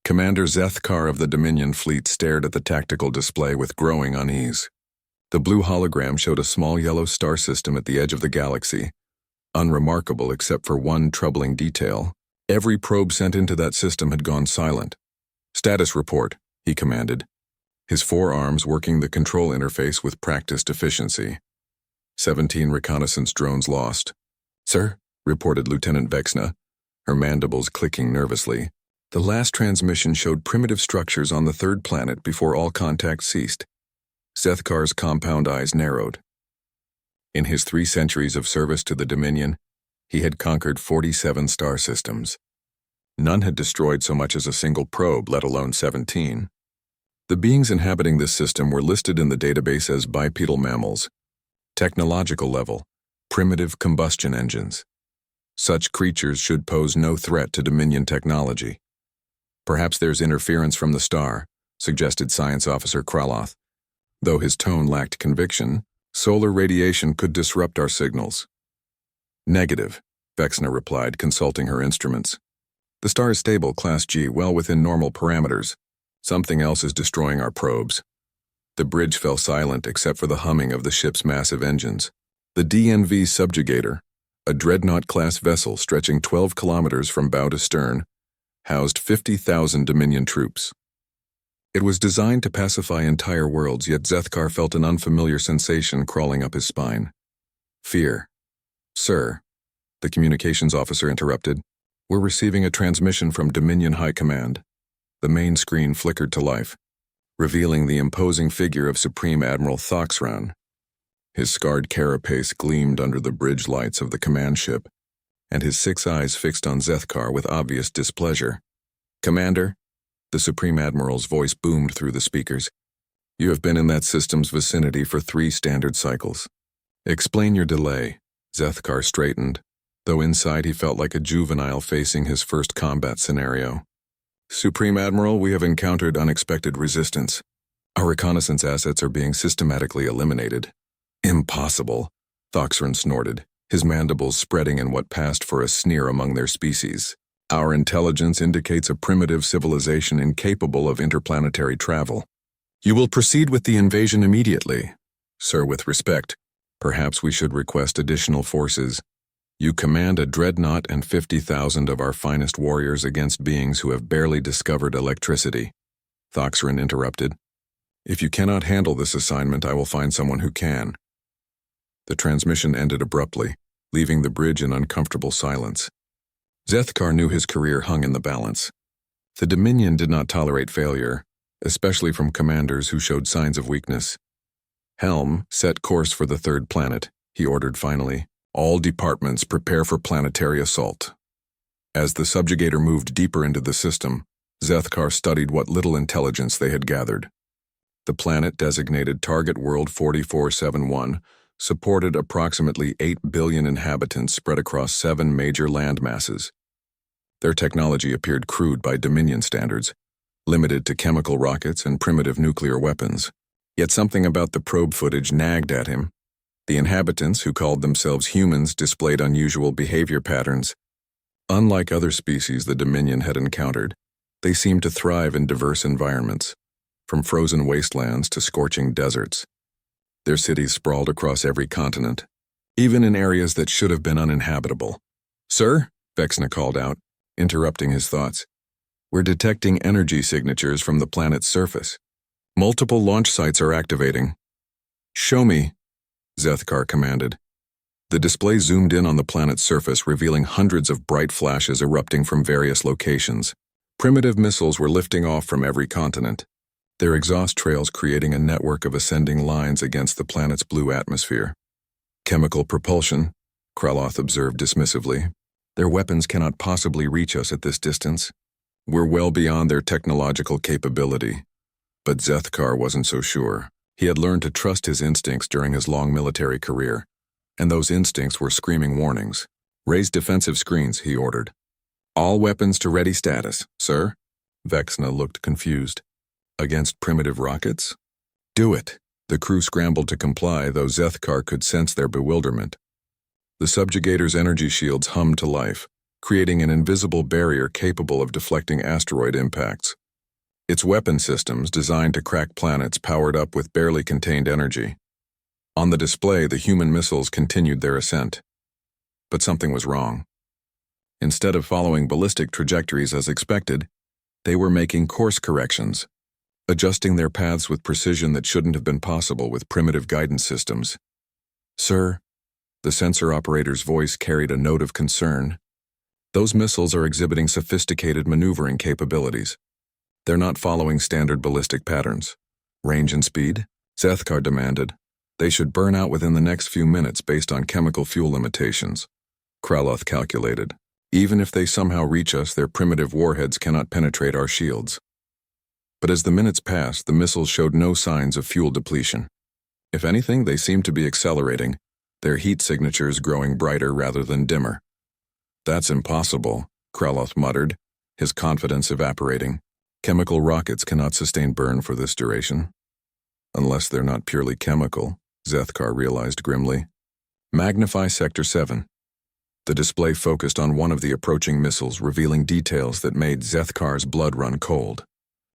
Commander Zethkar of the Dominion fleet stared at the tactical display with growing unease. The blue hologram showed a small yellow star system at the edge of the galaxy, unremarkable except for one troubling detail. Every probe sent into that system had gone silent. "Status report," he commanded, his forearms working the control interface with practiced efficiency. 17 reconnaissance drones lost. "Sir," reported Lieutenant Vexna, her mandibles clicking nervously. "The last transmission showed primitive structures on the third planet before all contact ceased." Zethkar's compound eyes narrowed. In his 3 centuries of service to the Dominion, he had conquered 47 star systems. None had destroyed so much as a single probe, let alone 17. The beings inhabiting this system were listed in the database as bipedal mammals. Technological level, primitive combustion engines. Such creatures should pose no threat to Dominion technology. "Perhaps there's interference from the star," suggested Science Officer Kraloth. Though his tone lacked conviction, solar radiation could disrupt our signals. "Negative," Vexna replied, consulting her instruments. "The star is stable, Class G, well within normal parameters. Something else is destroying our probes." The bridge fell silent except for the humming of the ship's massive engines. The DNV Subjugator, a dreadnought-class vessel stretching 12 kilometers from bow to stern, housed 50,000 Dominion troops. It was designed to pacify entire worlds, yet Zethkar felt an unfamiliar sensation crawling up his spine. Fear. "Sir," the communications officer interrupted, "we're receiving a transmission from Dominion High Command." The main screen flickered to life, revealing the imposing figure of Supreme Admiral Thoxran. His scarred carapace gleamed under the bridge lights of the command ship, and his 6 eyes fixed on Zethkar with obvious displeasure. "Commander," the Supreme Admiral's voice boomed through the speakers, "you have been in that system's vicinity for 3 standard cycles. Explain your delay." Zethkar straightened, though inside he felt like a juvenile facing his first combat scenario. "Supreme Admiral, we have encountered unexpected resistance. Our reconnaissance assets are being systematically eliminated." "Impossible," Thoxran snorted, his mandibles spreading in what passed for a sneer among their species. "Our intelligence indicates a primitive civilization incapable of interplanetary travel. You will proceed with the invasion immediately." "Sir, with respect, perhaps we should request additional forces. You command a dreadnought and 50,000 of our finest warriors against beings who have barely discovered electricity," Thoxran interrupted. "If you cannot handle this assignment, I will find someone who can." The transmission ended abruptly, leaving the bridge in uncomfortable silence. Zethkar knew his career hung in the balance. The Dominion did not tolerate failure, especially from commanders who showed signs of weakness. "Helm, set course for the third planet," he ordered finally. "All departments prepare for planetary assault." As the subjugator moved deeper into the system, Zethkar studied what little intelligence they had gathered. The planet, designated Target World 4471, supported approximately 8 billion inhabitants spread across 7 major land masses. Their technology appeared crude by Dominion standards, limited to chemical rockets and primitive nuclear weapons. Yet something about the probe footage nagged at him. The inhabitants, who called themselves humans, displayed unusual behavior patterns. Unlike other species the Dominion had encountered, they seemed to thrive in diverse environments, from frozen wastelands to scorching deserts. Their cities sprawled across every continent, even in areas that should have been uninhabitable. "Sir," Vexna called out, interrupting his thoughts, "we're detecting energy signatures from the planet's surface. Multiple launch sites are activating." "Show me," Zethkar commanded. The display zoomed in on the planet's surface, revealing hundreds of bright flashes erupting from various locations. Primitive missiles were lifting off from every continent, their exhaust trails creating a network of ascending lines against the planet's blue atmosphere. "Chemical propulsion," Kraloth observed dismissively. "Their weapons cannot possibly reach us at this distance. We're well beyond their technological capability." But Zethkar wasn't so sure. He had learned to trust his instincts during his long military career, and those instincts were screaming warnings. "Raise defensive screens," he ordered. "All weapons to ready status, sir." Vexna looked confused. "Against primitive rockets?" "Do it." The crew scrambled to comply, though Zethkar could sense their bewilderment. The subjugator's energy shields hummed to life, creating an invisible barrier capable of deflecting asteroid impacts. Its weapon systems, designed to crack planets, powered up with barely contained energy. On the display, the human missiles continued their ascent. But something was wrong. Instead of following ballistic trajectories as expected, they were making course corrections, adjusting their paths with precision that shouldn't have been possible with primitive guidance systems. "Sir," the sensor operator's voice carried a note of concern. "Those missiles are exhibiting sophisticated maneuvering capabilities. They're not following standard ballistic patterns." "Range and speed?" Zethkar demanded. "They should burn out within the next few minutes based on chemical fuel limitations," Kraloth calculated. "Even if they somehow reach us, their primitive warheads cannot penetrate our shields." But as the minutes passed, the missiles showed no signs of fuel depletion. If anything, they seemed to be accelerating, their heat signatures growing brighter rather than dimmer. "That's impossible," Kraloth muttered, his confidence evaporating. "Chemical rockets cannot sustain burn for this duration." "Unless they're not purely chemical," Zethkar realized grimly. "Magnify Sector 7. The display focused on one of the approaching missiles, revealing details that made Zethkar's blood run cold.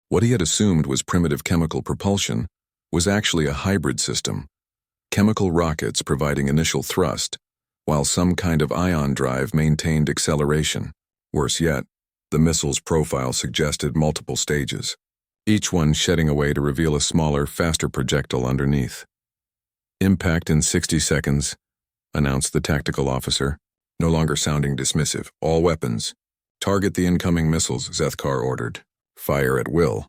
What he had assumed was primitive chemical propulsion was actually a hybrid system. Chemical rockets providing initial thrust, while some kind of ion drive maintained acceleration. Worse yet, the missile's profile suggested multiple stages, each one shedding away to reveal a smaller, faster projectile underneath. "Impact in 60 seconds, announced the tactical officer, no longer sounding dismissive. "All weapons. Target the incoming missiles," Zethkar ordered. "Fire at will."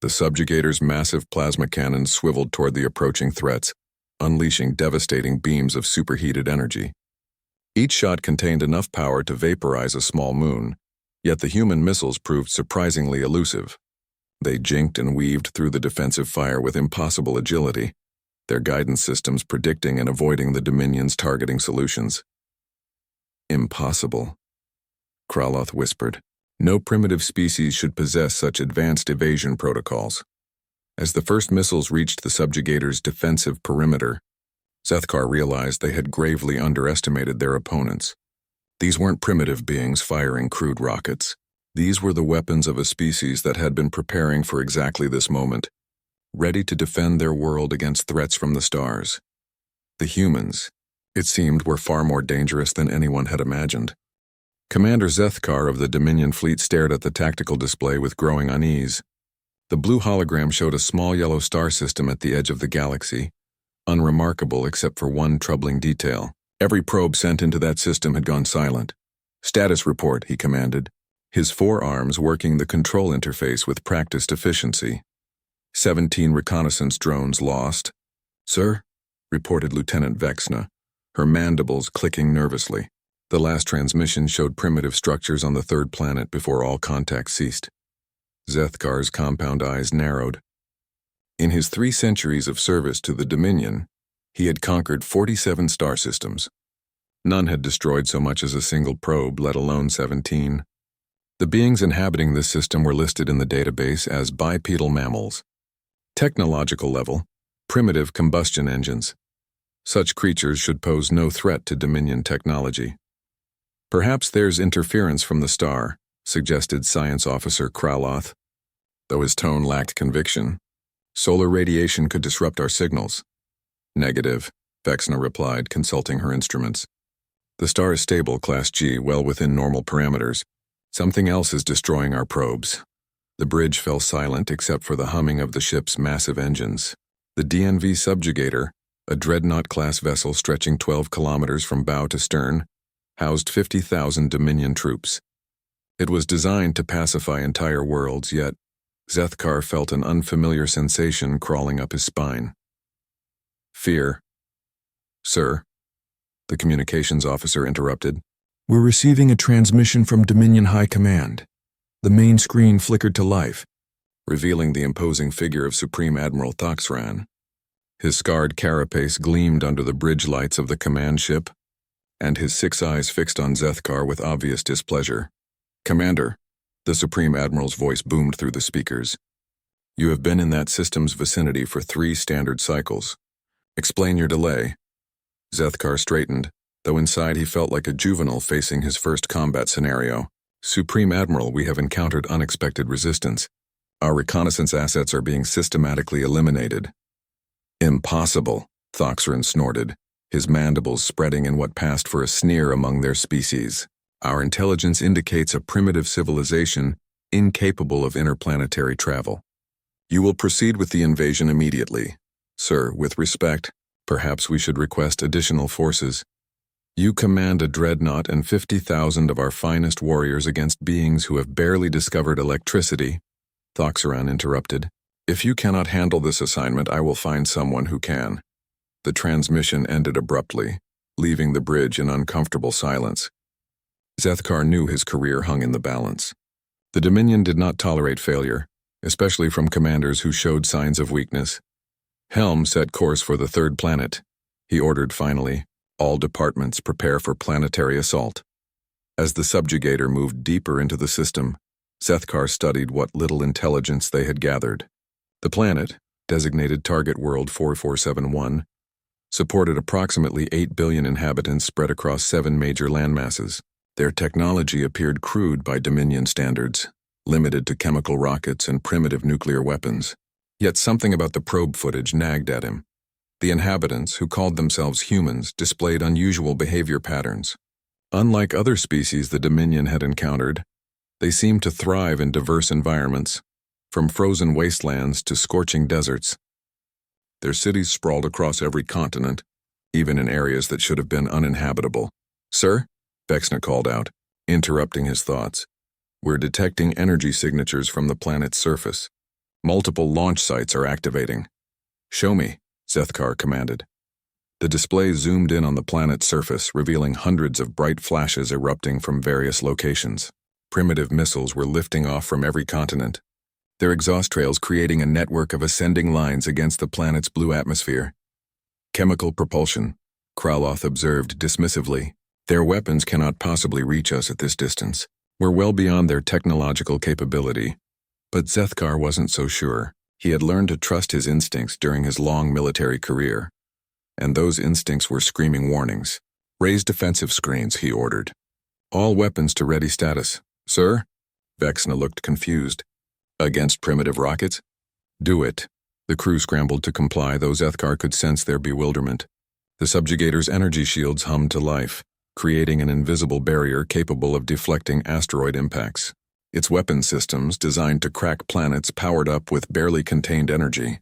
The subjugator's massive plasma cannons swiveled toward the approaching threats, unleashing devastating beams of superheated energy. Each shot contained enough power to vaporize a small moon, yet the human missiles proved surprisingly elusive. They jinked and weaved through the defensive fire with impossible agility, their guidance systems predicting and avoiding the Dominion's targeting solutions. "Impossible," Kraloth whispered. "No primitive species should possess such advanced evasion protocols." As the first missiles reached the subjugator's defensive perimeter, Zethkar realized they had gravely underestimated their opponents. These weren't primitive beings firing crude rockets. These were the weapons of a species that had been preparing for exactly this moment, ready to defend their world against threats from the stars. The humans, it seemed, were far more dangerous than anyone had imagined. Commander Zethkar of the Dominion fleet stared at the tactical display with growing unease. The blue hologram showed a small yellow star system at the edge of the galaxy, unremarkable except for one troubling detail. Every probe sent into that system had gone silent. "Status report," he commanded, his forearms working the control interface with practiced efficiency. 17 reconnaissance drones lost. "Sir," reported Lieutenant Vexna, her mandibles clicking nervously. The last transmission showed primitive structures on the third planet before all contact ceased. Zethkar's compound eyes narrowed. In his 3 centuries of service to the Dominion, he had conquered 47 star systems. None had destroyed so much as a single probe, let alone 17. The beings inhabiting this system were listed in the database as bipedal mammals. Technological level, primitive combustion engines. Such creatures should pose no threat to Dominion technology. "Perhaps there's interference from the star," suggested Science Officer Kraloth, though his tone lacked conviction. "Solar radiation could disrupt our signals." "Negative," Vexna replied, consulting her instruments. "The star is stable, Class G, well within normal parameters. Something else is destroying our probes." The bridge fell silent except for the humming of the ship's massive engines. The DNV Subjugator, a dreadnought-class vessel stretching 12 kilometers from bow to stern, housed 50,000 Dominion troops. It was designed to pacify entire worlds, yet Zethkar felt an unfamiliar sensation crawling up his spine. "Fear." "Sir," the communications officer interrupted. "We're receiving a transmission from Dominion High Command." The main screen flickered to life, revealing the imposing figure of Supreme Admiral Thoxran. His scarred carapace gleamed under the bridge lights of the command ship, and his 6 eyes fixed on Zethkar with obvious displeasure. "Commander," the Supreme Admiral's voice boomed through the speakers. "You have been in that system's vicinity for 3 standard cycles. Explain your delay." Zethkar straightened, though inside he felt like a juvenile facing his first combat scenario. Supreme Admiral, we have encountered unexpected resistance. Our reconnaissance assets are being systematically eliminated. Impossible, Thoxeron snorted, his mandibles spreading in what passed for a sneer among their species. Our intelligence indicates a primitive civilization incapable of interplanetary travel. You will proceed with the invasion immediately. Sir, with respect, perhaps we should request additional forces. You command a dreadnought and 50,000 of our finest warriors against beings who have barely discovered electricity, Thoxeron interrupted. If you cannot handle this assignment, I will find someone who can. The transmission ended abruptly, leaving the bridge in uncomfortable silence. Zethkar knew his career hung in the balance. The Dominion did not tolerate failure, especially from commanders who showed signs of weakness. Helm set course for the third planet. He ordered finally, all departments prepare for planetary assault. As the subjugator moved deeper into the system, Zethkar studied what little intelligence they had gathered. The planet, designated Target World 4471, supported approximately 8 billion inhabitants spread across 7 major landmasses. Their technology appeared crude by Dominion standards, limited to chemical rockets and primitive nuclear weapons. Yet something about the probe footage nagged at him. The inhabitants, who called themselves humans, displayed unusual behavior patterns. Unlike other species the Dominion had encountered, they seemed to thrive in diverse environments, from frozen wastelands to scorching deserts. Their cities sprawled across every continent, even in areas that should have been uninhabitable. Sir? Vexna called out, interrupting his thoughts. We're detecting energy signatures from the planet's surface. Multiple launch sites are activating. Show me, Zethkar commanded. The display zoomed in on the planet's surface, revealing hundreds of bright flashes erupting from various locations. Primitive missiles were lifting off from every continent, their exhaust trails creating a network of ascending lines against the planet's blue atmosphere. Chemical propulsion, Kraloth observed dismissively. Their weapons cannot possibly reach us at this distance. We're well beyond their technological capability. But Zethkar wasn't so sure. He had learned to trust his instincts during his long military career. And those instincts were screaming warnings. Raise defensive screens, he ordered. All weapons to ready status. Sir? Vexna looked confused. Against primitive rockets? Do it. The crew scrambled to comply, though Zethkar could sense their bewilderment. The subjugator's energy shields hummed to life, creating an invisible barrier capable of deflecting asteroid impacts. Its weapon systems, designed to crack planets, powered up with barely contained energy.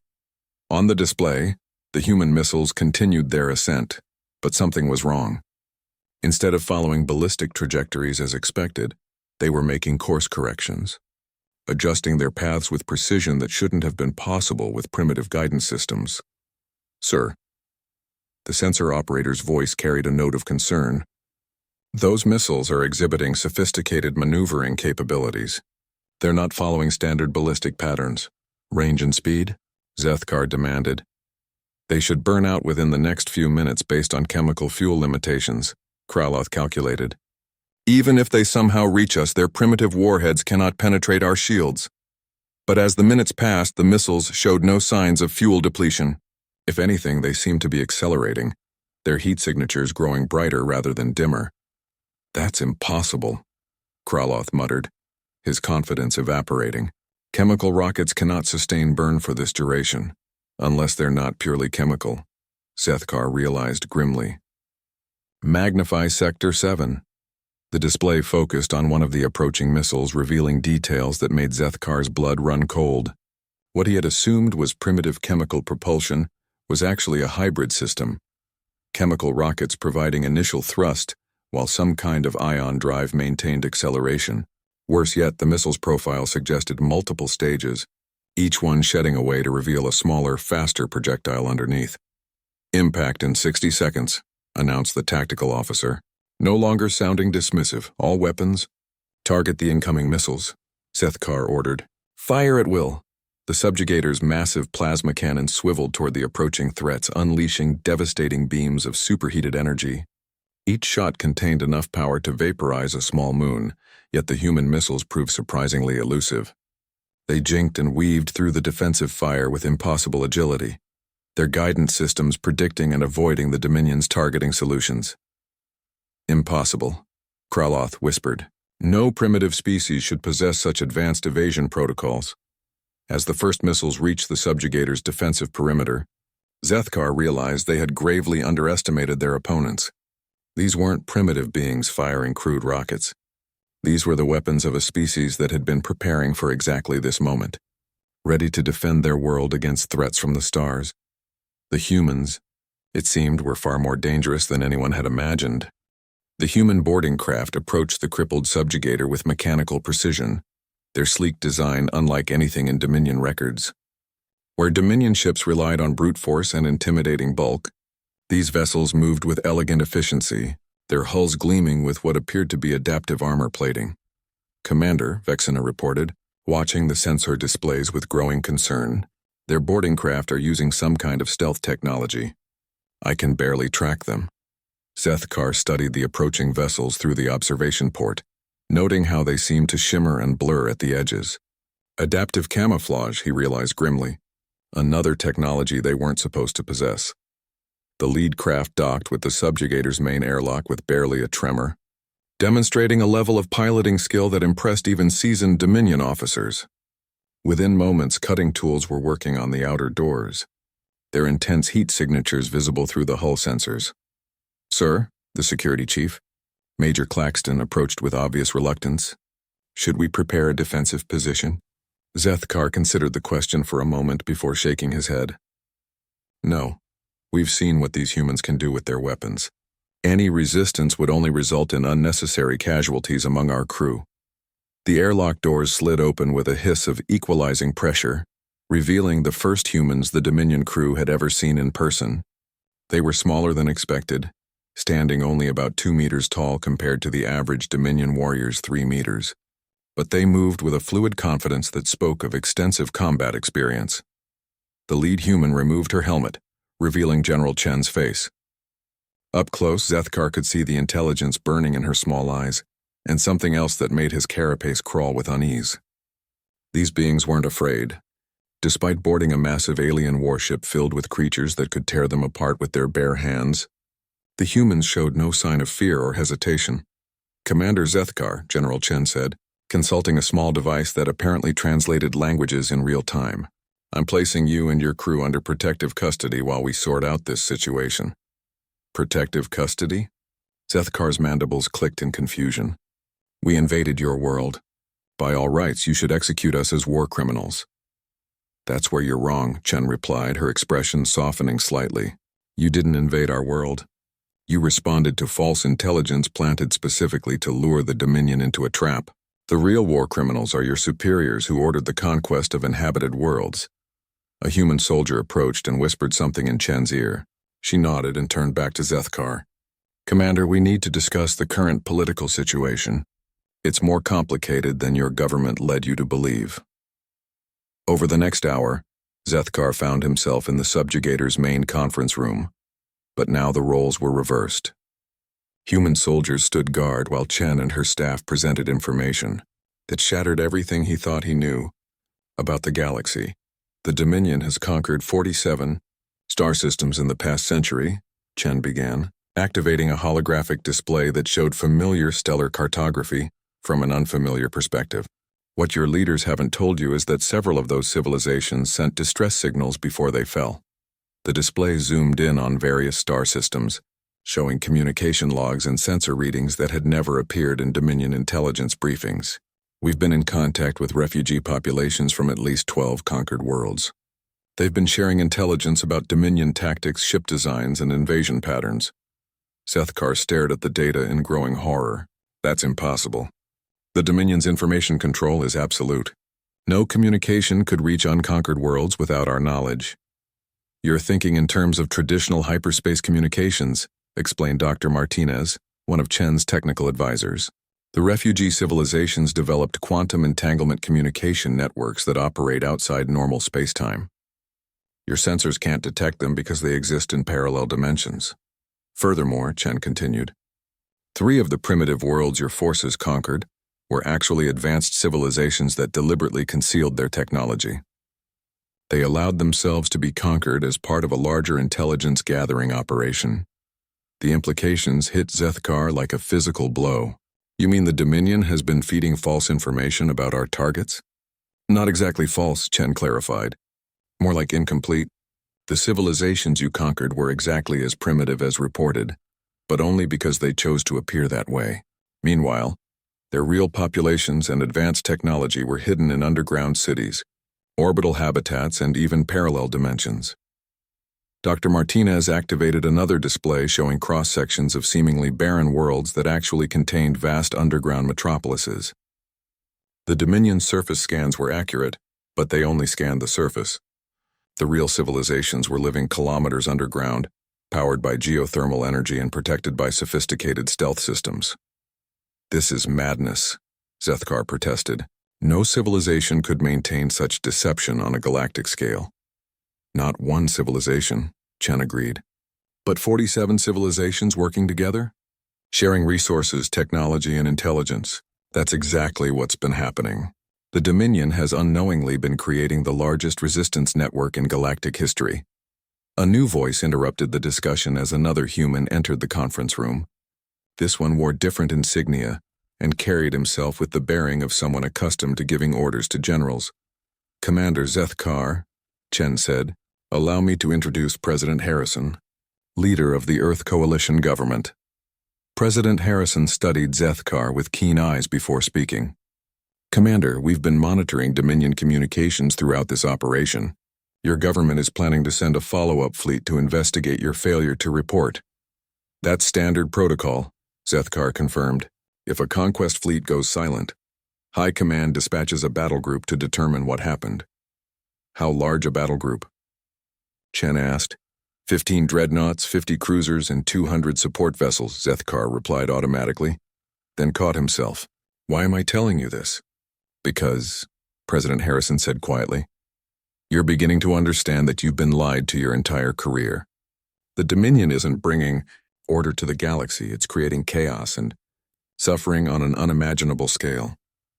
On the display, the human missiles continued their ascent, but something was wrong. Instead of following ballistic trajectories as expected, they were making course corrections, adjusting their paths with precision that shouldn't have been possible with primitive guidance systems. Sir. The sensor operator's voice carried a note of concern. Those missiles are exhibiting sophisticated maneuvering capabilities. They're not following standard ballistic patterns. Range and speed? Zethkar demanded. They should burn out within the next few minutes based on chemical fuel limitations, Kraloth calculated. Even if they somehow reach us, their primitive warheads cannot penetrate our shields. But as the minutes passed, the missiles showed no signs of fuel depletion. If anything, they seemed to be accelerating, their heat signatures growing brighter rather than dimmer. That's impossible, Kraloth muttered, his confidence evaporating. Chemical rockets cannot sustain burn for this duration, unless they're not purely chemical, Zethkar realized grimly. Magnify Sector 7. The display focused on one of the approaching missiles, revealing details that made Zethkar's blood run cold. What he had assumed was primitive chemical propulsion was actually a hybrid system, chemical rockets providing initial thrust, while some kind of ion drive maintained acceleration. Worse yet, the missile's profile suggested multiple stages, each one shedding away to reveal a smaller, faster projectile underneath. Impact in 60 seconds, announced the tactical officer, no longer sounding dismissive. All weapons, target the incoming missiles, Zethkar ordered. Fire at will. The subjugator's massive plasma cannon swiveled toward the approaching threats, unleashing devastating beams of superheated energy. Each shot contained enough power to vaporize a small moon, yet the human missiles proved surprisingly elusive. They jinked and weaved through the defensive fire with impossible agility, their guidance systems predicting and avoiding the Dominion's targeting solutions. Impossible, Kraloth whispered. No primitive species should possess such advanced evasion protocols. As the first missiles reached the subjugator's defensive perimeter, Zethkar realized they had gravely underestimated their opponents. These weren't primitive beings firing crude rockets. These were the weapons of a species that had been preparing for exactly this moment, ready to defend their world against threats from the stars. The humans, it seemed, were far more dangerous than anyone had imagined. The human boarding craft approached the crippled subjugator with mechanical precision, their sleek design unlike anything in Dominion records. Where Dominion ships relied on brute force and intimidating bulk, these vessels moved with elegant efficiency, their hulls gleaming with what appeared to be adaptive armor plating. "Commander," Vexena reported, watching the sensor displays with growing concern, "their boarding craft are using some kind of stealth technology. I can barely track them." Zethkar studied the approaching vessels through the observation port, noting how they seemed to shimmer and blur at the edges. Adaptive camouflage, he realized grimly. Another technology they weren't supposed to possess. The lead craft docked with the subjugator's main airlock with barely a tremor, demonstrating a level of piloting skill that impressed even seasoned Dominion officers. Within moments, cutting tools were working on the outer doors, their intense heat signatures visible through the hull sensors. "Sir," the security chief, Major Claxton, approached with obvious reluctance. "Should we prepare a defensive position?" Zethkar considered the question for a moment before shaking his head. "No. We've seen what these humans can do with their weapons. Any resistance would only result in unnecessary casualties among our crew." The airlock doors slid open with a hiss of equalizing pressure, revealing the first humans the Dominion crew had ever seen in person. They were smaller than expected, standing only about 2 meters tall compared to the average Dominion warrior's 3 meters. But they moved with a fluid confidence that spoke of extensive combat experience. The lead human removed her helmet, revealing General Chen's face. Up close, Zethkar could see the intelligence burning in her small eyes, and something else that made his carapace crawl with unease. These beings weren't afraid. Despite boarding a massive alien warship filled with creatures that could tear them apart with their bare hands, the humans showed no sign of fear or hesitation. "Commander Zethkar," General Chen said, consulting a small device that apparently translated languages in real time. "I'm placing you and your crew under protective custody while we sort out this situation." "Protective custody?" Zethkar's mandibles clicked in confusion. "We invaded your world. By all rights, you should execute us as war criminals." "That's where you're wrong," Chen replied, her expression softening slightly. "You didn't invade our world. You responded to false intelligence planted specifically to lure the Dominion into a trap. The real war criminals are your superiors who ordered the conquest of inhabited worlds." A human soldier approached and whispered something in Chen's ear. She nodded and turned back to Zethkar. "Commander, we need to discuss the current political situation. It's more complicated than your government led you to believe." Over the next hour, Zethkar found himself in the subjugator's main conference room, but now the roles were reversed. Human soldiers stood guard while Chen and her staff presented information that shattered everything he thought he knew about the galaxy. "The Dominion has conquered 47 star systems in the past century," Chen began, activating a holographic display that showed familiar stellar cartography from an unfamiliar perspective. "What your leaders haven't told you is that several of those civilizations sent distress signals before they fell." The display zoomed in on various star systems, showing communication logs and sensor readings that had never appeared in Dominion intelligence briefings. "We've been in contact with refugee populations from at least 12 conquered worlds. They've been sharing intelligence about Dominion tactics, ship designs, and invasion patterns." Zethkar stared at the data in growing horror. "That's impossible. The Dominion's information control is absolute. No communication could reach unconquered worlds without our knowledge." "You're thinking in terms of traditional hyperspace communications," explained Dr. Martinez, one of Chen's technical advisors. "The refugee civilizations developed quantum entanglement communication networks that operate outside normal spacetime. Your sensors can't detect them because they exist in parallel dimensions. Furthermore," Chen continued, 3 of the primitive worlds your forces conquered were actually advanced civilizations that deliberately concealed their technology. They allowed themselves to be conquered as part of a larger intelligence gathering operation. The implications hit Zethkar like a physical blow. You mean the Dominion has been feeding false information about our targets? Not exactly false, Chen clarified. More like incomplete. The civilizations you conquered were exactly as primitive as reported, but only because they chose to appear that way. Meanwhile, their real populations and advanced technology were hidden in underground cities, orbital habitats, and even parallel dimensions. Dr. Martinez activated another display showing cross-sections of seemingly barren worlds that actually contained vast underground metropolises. The Dominion surface scans were accurate, but they only scanned the surface. The real civilizations were living kilometers underground, powered by geothermal energy and protected by sophisticated stealth systems. This is madness, Zethkar protested. No civilization could maintain such deception on a galactic scale. Not one civilization, Chen agreed. But 47 civilizations working together? Sharing resources, technology, and intelligence. That's exactly what's been happening. The Dominion has unknowingly been creating the largest resistance network in galactic history. A new voice interrupted the discussion as another human entered the conference room. This one wore different insignia and carried himself with the bearing of someone accustomed to giving orders to generals. Commander Zethkar, Chen said, allow me to introduce President Harrison, leader of the Earth Coalition government. President Harrison studied Zethkar with keen eyes before speaking. Commander, we've been monitoring Dominion communications throughout this operation. Your government is planning to send a follow-up fleet to investigate your failure to report. That's standard protocol, Zethkar confirmed. If a conquest fleet goes silent, High Command dispatches a battle group to determine what happened. How large a battle group? Chen asked. 15 dreadnoughts, 50 cruisers, and 200 support vessels, Zethkar replied automatically, then caught himself. Why am I telling you this? Because, President Harrison said quietly, you're beginning to understand that you've been lied to your entire career. The Dominion isn't bringing order to the galaxy, it's creating chaos and suffering on an unimaginable scale.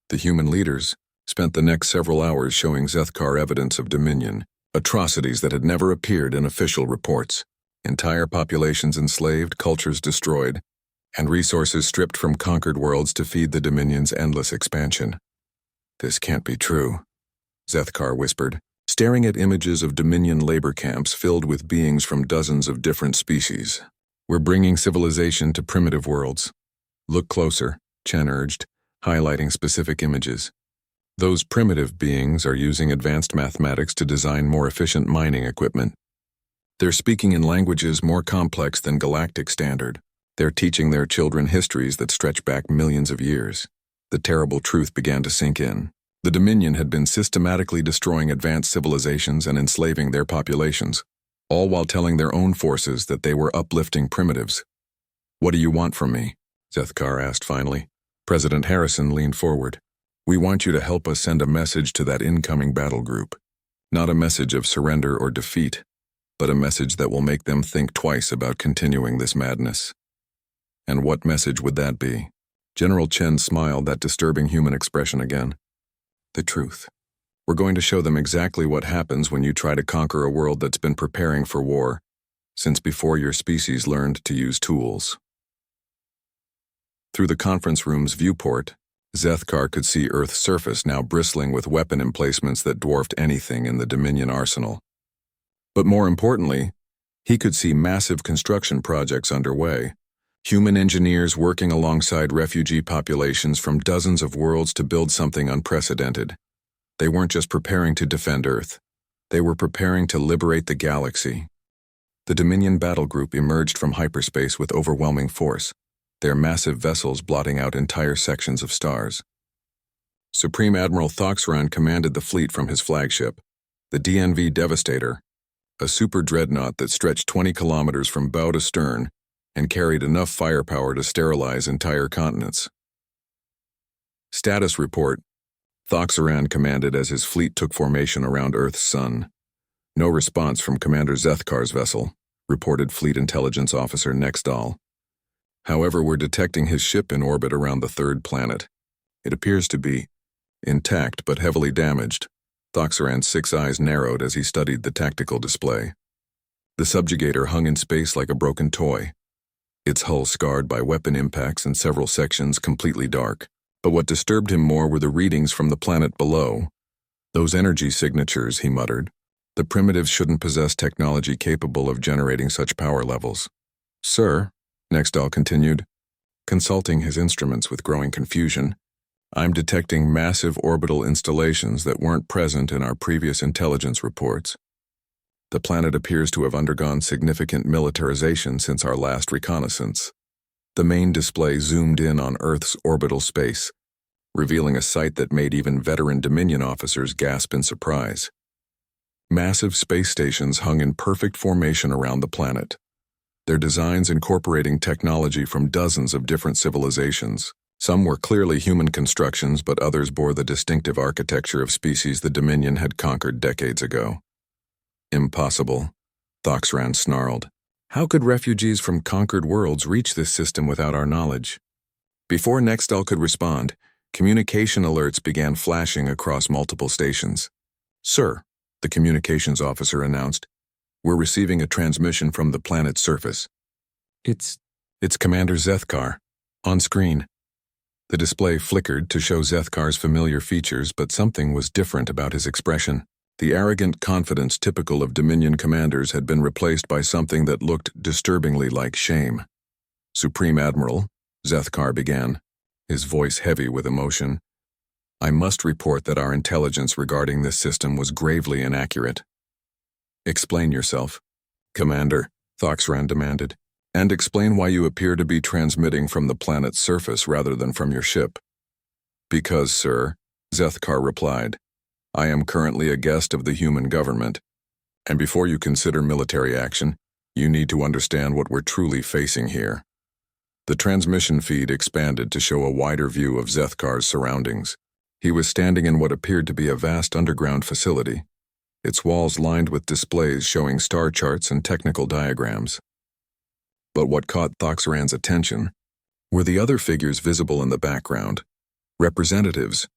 The human leaders spent the next several hours showing Zethkar evidence of Dominion, atrocities that had never appeared in official reports. Entire populations enslaved, cultures destroyed, and resources stripped from conquered worlds to feed the Dominion's endless expansion. This can't be true, Zethkar whispered, staring at images of Dominion labor camps filled with beings from dozens of different species. We're bringing civilization to primitive worlds. Look closer, Chen urged, highlighting specific images. Those primitive beings are using advanced mathematics to design more efficient mining equipment. They're speaking in languages more complex than galactic standard. They're teaching their children histories that stretch back millions of years. The terrible truth began to sink in. The Dominion had been systematically destroying advanced civilizations and enslaving their populations, all while telling their own forces that they were uplifting primitives. What do you want from me? Zethkar asked finally. President Harrison leaned forward. We want you to help us send a message to that incoming battle group. Not a message of surrender or defeat, but a message that will make them think twice about continuing this madness. And what message would that be? General Chen smiled that disturbing human expression again. The truth. We're going to show them exactly what happens when you try to conquer a world that's been preparing for war, since before your species learned to use tools. Through the conference room's viewport, Zethkar could see Earth's surface now bristling with weapon emplacements that dwarfed anything in the Dominion arsenal. But more importantly, he could see massive construction projects underway. Human engineers working alongside refugee populations from dozens of worlds to build something unprecedented. They weren't just preparing to defend Earth. They were preparing to liberate the galaxy. The Dominion battle group emerged from hyperspace with overwhelming force, their massive vessels blotting out entire sections of stars. Supreme Admiral Thoxran commanded the fleet from his flagship, the DNV Devastator, a super dreadnought that stretched 20 kilometers from bow to stern and carried enough firepower to sterilize entire continents. Status report. Thoxran commanded as his fleet took formation around Earth's sun. No response from Commander Zethkar's vessel, reported Fleet Intelligence Officer Nextall. However, we're detecting his ship in orbit around the third planet. It appears to be intact but heavily damaged. Thoxran's 6 eyes narrowed as he studied the tactical display. The subjugator hung in space like a broken toy. its hull scarred by weapon impacts and several sections completely dark. But what disturbed him more were the readings from the planet below. Those energy signatures, he muttered. The primitives shouldn't possess technology capable of generating such power levels. Sir, Nextall continued, consulting his instruments with growing confusion, I'm detecting massive orbital installations that weren't present in our previous intelligence reports. The planet appears to have undergone significant militarization since our last reconnaissance. The main display zoomed in on Earth's orbital space, revealing a sight that made even veteran Dominion officers gasp in surprise. Massive space stations hung in perfect formation around the planet, their designs incorporating technology from dozens of different civilizations. Some were clearly human constructions, but others bore the distinctive architecture of species the Dominion had conquered decades ago. Impossible, Thoxran snarled. How could refugees from conquered worlds reach this system without our knowledge? Before Nextall could respond, communication alerts began flashing across multiple stations. Sir, the communications officer announced, we're receiving a transmission from the planet's surface. It's Commander Zethkar. On screen. The display flickered to show Zethkar's familiar features, but something was different about his expression. The arrogant confidence typical of Dominion commanders had been replaced by something that looked disturbingly like shame. Supreme Admiral, Zethkar began, his voice heavy with emotion, I must report that our intelligence regarding this system was gravely inaccurate. Explain yourself, Commander, Thoxran demanded, and explain why you appear to be transmitting from the planet's surface rather than from your ship. Because, sir, Zethkar replied, I am currently a guest of the human government, and before you consider military action, you need to understand what we're truly facing here. The transmission feed expanded to show a wider view of Zethkar's surroundings. He was standing in what appeared to be a vast underground facility, its walls lined with displays showing star charts and technical diagrams. But what caught Thoxran's attention were the other figures visible in the background, representatives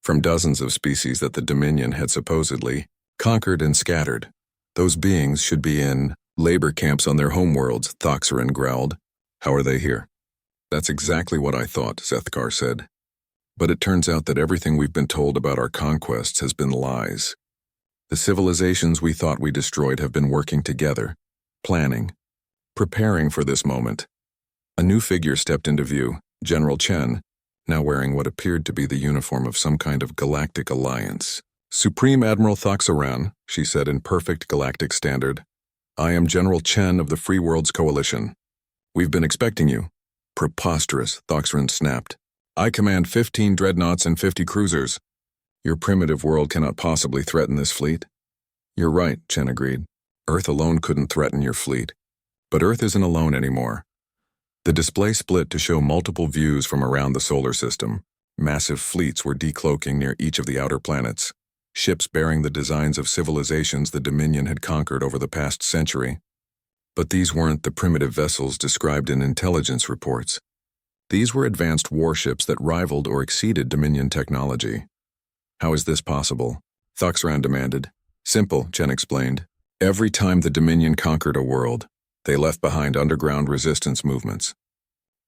from dozens of species that the Dominion had supposedly conquered and scattered. Those beings should be in labor camps on their homeworlds, Thoxran growled. How are they here? That's exactly what I thought, Zethkar said. But it turns out that everything we've been told about our conquests has been lies. The civilizations we thought we destroyed have been working together, planning, preparing for this moment. A new figure stepped into view, General Chen, now wearing what appeared to be the uniform of some kind of galactic alliance. Supreme Admiral Thoxran, she said in perfect galactic standard, I am General Chen of the Free Worlds Coalition. We've been expecting you. Preposterous, Thoxran snapped. I command 15 dreadnoughts and 50 cruisers. Your primitive world cannot possibly threaten this fleet. You're right, Chen agreed. Earth alone couldn't threaten your fleet. But Earth isn't alone anymore. The display split to show multiple views from around the solar system. Massive fleets were decloaking near each of the outer planets, ships bearing the designs of civilizations the Dominion had conquered over the past century. But these weren't the primitive vessels described in intelligence reports. These were advanced warships that rivaled or exceeded Dominion technology. How is this possible? Thoxran demanded. Simple, Chen explained. Every time the Dominion conquered a world, they left behind underground resistance movements.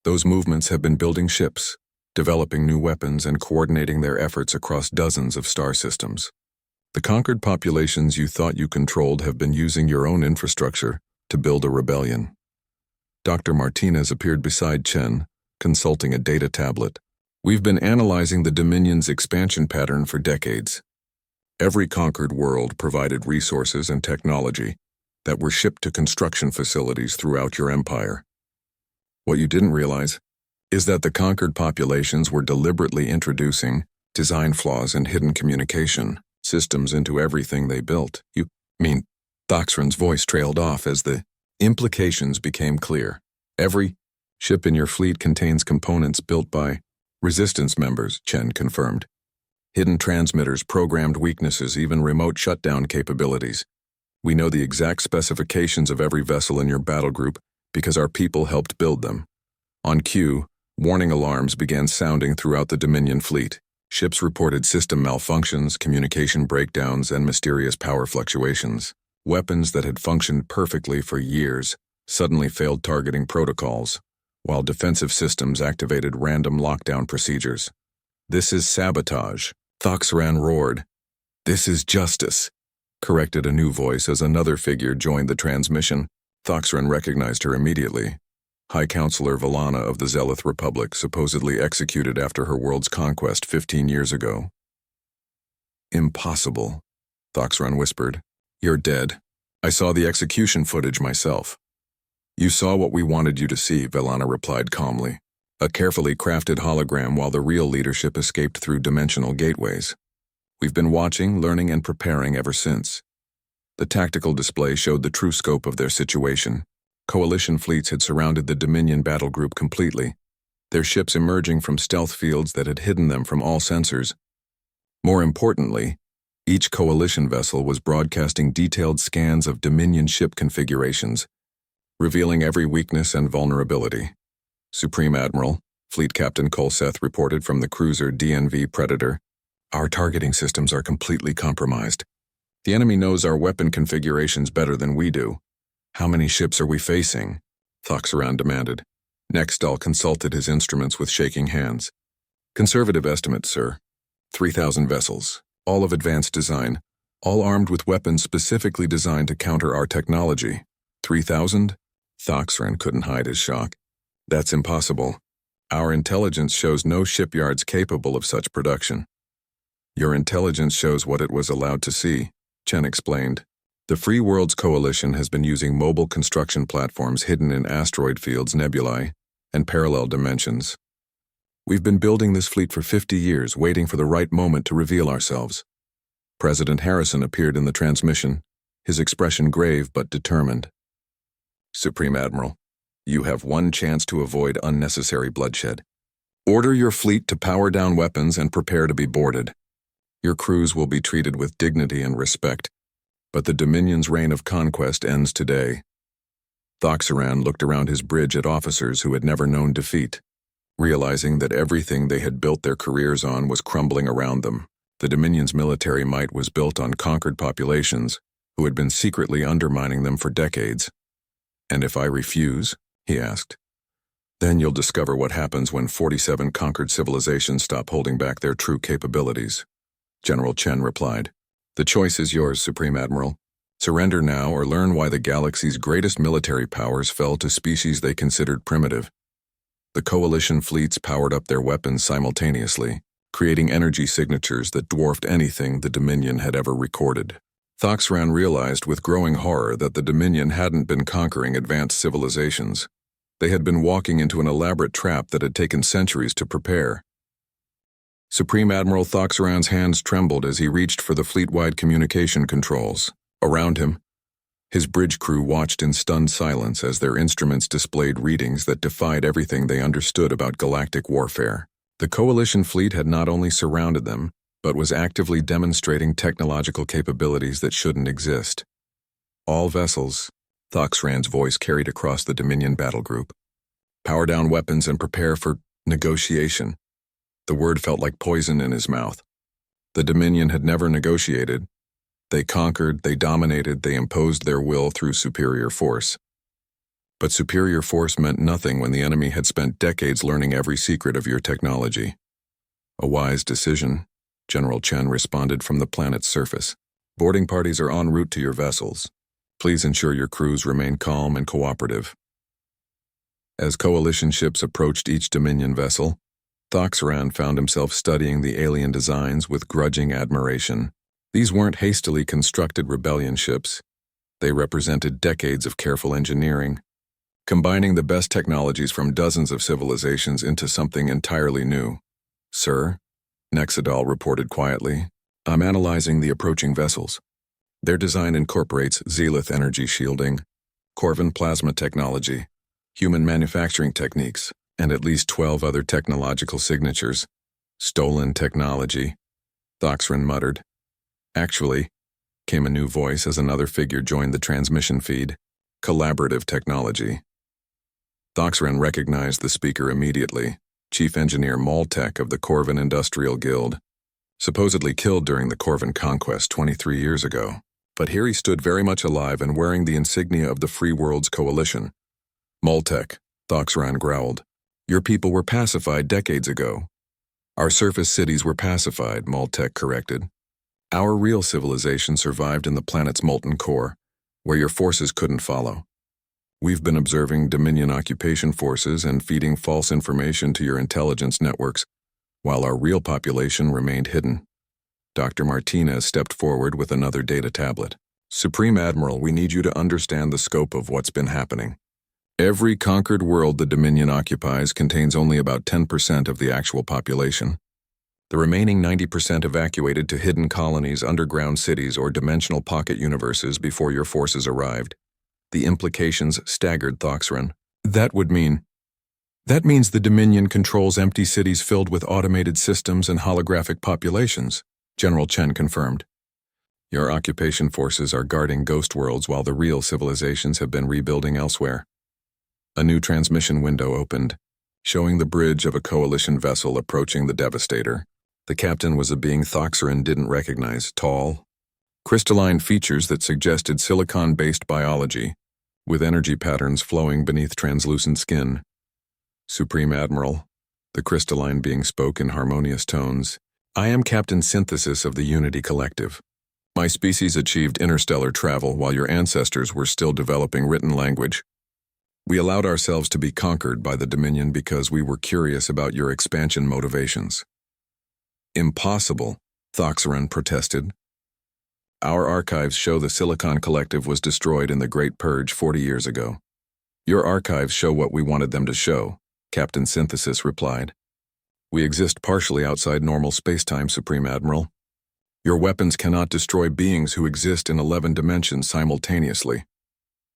Those movements have been building ships, developing new weapons, and coordinating their efforts across dozens of star systems. The conquered populations you thought you controlled have been using your own infrastructure to build a rebellion. Dr. Martinez appeared beside Chen, consulting a data tablet. We've been analyzing the Dominion's expansion pattern for decades. Every conquered world provided resources and technology that were shipped to construction facilities throughout your empire. What you didn't realize is that the conquered populations were deliberately introducing design flaws and hidden communication systems into everything they built. You mean, Thoxran's voice trailed off as the implications became clear. Every ship in your fleet contains components built by resistance members, Chen confirmed. Hidden transmitters, programmed weaknesses, even remote shutdown capabilities. We know the exact specifications of every vessel in your battle group because our people helped build them. On cue, warning alarms began sounding throughout the Dominion fleet. Ships reported system malfunctions, communication breakdowns, and mysterious power fluctuations. Weapons that had functioned perfectly for years suddenly failed targeting protocols, while defensive systems activated random lockdown procedures. "This is sabotage," Thoxran roared. "This is justice," corrected a new voice as another figure joined the transmission. Thoxran recognized her immediately. High Counselor Valana of the Zelith Republic, supposedly executed after her world's conquest 15 years ago. "Impossible," Thoxran whispered. "You're dead. I saw the execution footage myself." "You saw what we wanted you to see," Valana replied calmly. "A carefully crafted hologram while the real leadership escaped through dimensional gateways. We've been watching, learning, and preparing ever since." The tactical display showed the true scope of their situation. Coalition fleets had surrounded the Dominion battle group completely, their ships emerging from stealth fields that had hidden them from all sensors. More importantly, each coalition vessel was broadcasting detailed scans of Dominion ship configurations, revealing every weakness and vulnerability. Supreme Admiral, Fleet Captain Kolseth reported from the cruiser DNV Predator, "Our targeting systems are completely compromised. The enemy knows our weapon configurations better than we do." "How many ships are we facing?" Thoxran demanded. Nextall consulted his instruments with shaking hands. "Conservative estimates, sir. 3,000 vessels, all of advanced design, all armed with weapons specifically designed to counter our technology." 3,000? Thoxran couldn't hide his shock. "That's impossible. Our intelligence shows no shipyards capable of such production." "Your intelligence shows what it was allowed to see," Chen explained. "The Free Worlds Coalition has been using mobile construction platforms hidden in asteroid fields, nebulae, and parallel dimensions. We've been building this fleet for 50 years, waiting for the right moment to reveal ourselves." President Harrison appeared in the transmission, his expression grave but determined. "Supreme Admiral, you have one chance to avoid unnecessary bloodshed. Order your fleet to power down weapons and prepare to be boarded. Your crews will be treated with dignity and respect, but the Dominion's reign of conquest ends today." Thoxran looked around his bridge at officers who had never known defeat, realizing that everything they had built their careers on was crumbling around them. The Dominion's military might was built on conquered populations who had been secretly undermining them for decades. "And if I refuse?" he asked. "Then you'll discover what happens when 47 conquered civilizations stop holding back their true capabilities," General Chen replied. "The choice is yours, Supreme Admiral. Surrender now or learn why the galaxy's greatest military powers fell to species they considered primitive." The coalition fleets powered up their weapons simultaneously, creating energy signatures that dwarfed anything the Dominion had ever recorded. Thoxran realized with growing horror that the Dominion hadn't been conquering advanced civilizations. They had been walking into an elaborate trap that had taken centuries to prepare. Supreme Admiral Thoxran's hands trembled as he reached for the fleet-wide communication controls. Around him, his bridge crew watched in stunned silence as their instruments displayed readings that defied everything they understood about galactic warfare. The Coalition fleet had not only surrounded them, but was actively demonstrating technological capabilities that shouldn't exist. "All vessels," Thoxran's voice carried across the Dominion battle group. "Power down weapons and prepare for negotiation." The word felt like poison in his mouth. The Dominion had never negotiated. They conquered, they dominated, they imposed their will through superior force. But superior force meant nothing when the enemy had spent decades learning every secret of your technology. "A wise decision," General Chen responded from the planet's surface. "Boarding parties are en route to your vessels. Please ensure your crews remain calm and cooperative." As coalition ships approached each Dominion vessel, Thoxran found himself studying the alien designs with grudging admiration. These weren't hastily constructed rebellion ships. They represented decades of careful engineering, combining the best technologies from dozens of civilizations into something entirely new. "Sir," Nexidal reported quietly, "I'm analyzing the approaching vessels. Their design incorporates Zelith energy shielding, Corvin plasma technology, human manufacturing techniques, and at least 12 other technological signatures. Stolen technology," Thoxran muttered. "Actually," came a new voice as another figure joined the transmission feed, "collaborative technology." Thoxran recognized the speaker immediately, Chief Engineer Maltek of the Corvin Industrial Guild, supposedly killed during the Corvin conquest 23 years ago. But here he stood very much alive and wearing the insignia of the Free Worlds Coalition, Moltek, Thoxran growled. Your people were pacified decades ago. Our surface cities were pacified, Moltek corrected. Our real civilization survived in the planet's molten core, where your forces couldn't follow. We've been observing Dominion occupation forces and feeding false information to your intelligence networks, while our real population remained hidden. Dr. Martinez stepped forward with another data tablet. Supreme Admiral, we need you to understand the scope of what's been happening. Every conquered world the Dominion occupies contains only about 10% of the actual population. The remaining 90% evacuated to hidden colonies, underground cities, or dimensional pocket universes before your forces arrived. The implications staggered Thoxran. That means the Dominion controls empty cities filled with automated systems and holographic populations, General Chen confirmed. Your occupation forces are guarding ghost worlds while the real civilizations have been rebuilding elsewhere. A new transmission window opened, showing the bridge of a coalition vessel approaching the Devastator. The captain was a being Thoxran didn't recognize, tall, crystalline features that suggested silicon-based biology, with energy patterns flowing beneath translucent skin. Supreme Admiral, the crystalline being spoke in harmonious tones, I am Captain Synthesis of the Unity Collective. My species achieved interstellar travel while your ancestors were still developing written language. We allowed ourselves to be conquered by the Dominion because we were curious about your expansion motivations. Impossible, Thoxran protested. Our archives show the Silicon Collective was destroyed in the Great Purge 40 years ago. Your archives show what we wanted them to show, Captain Synthesis replied. We exist partially outside normal space-time, Supreme Admiral. Your weapons cannot destroy beings who exist in 11 dimensions simultaneously.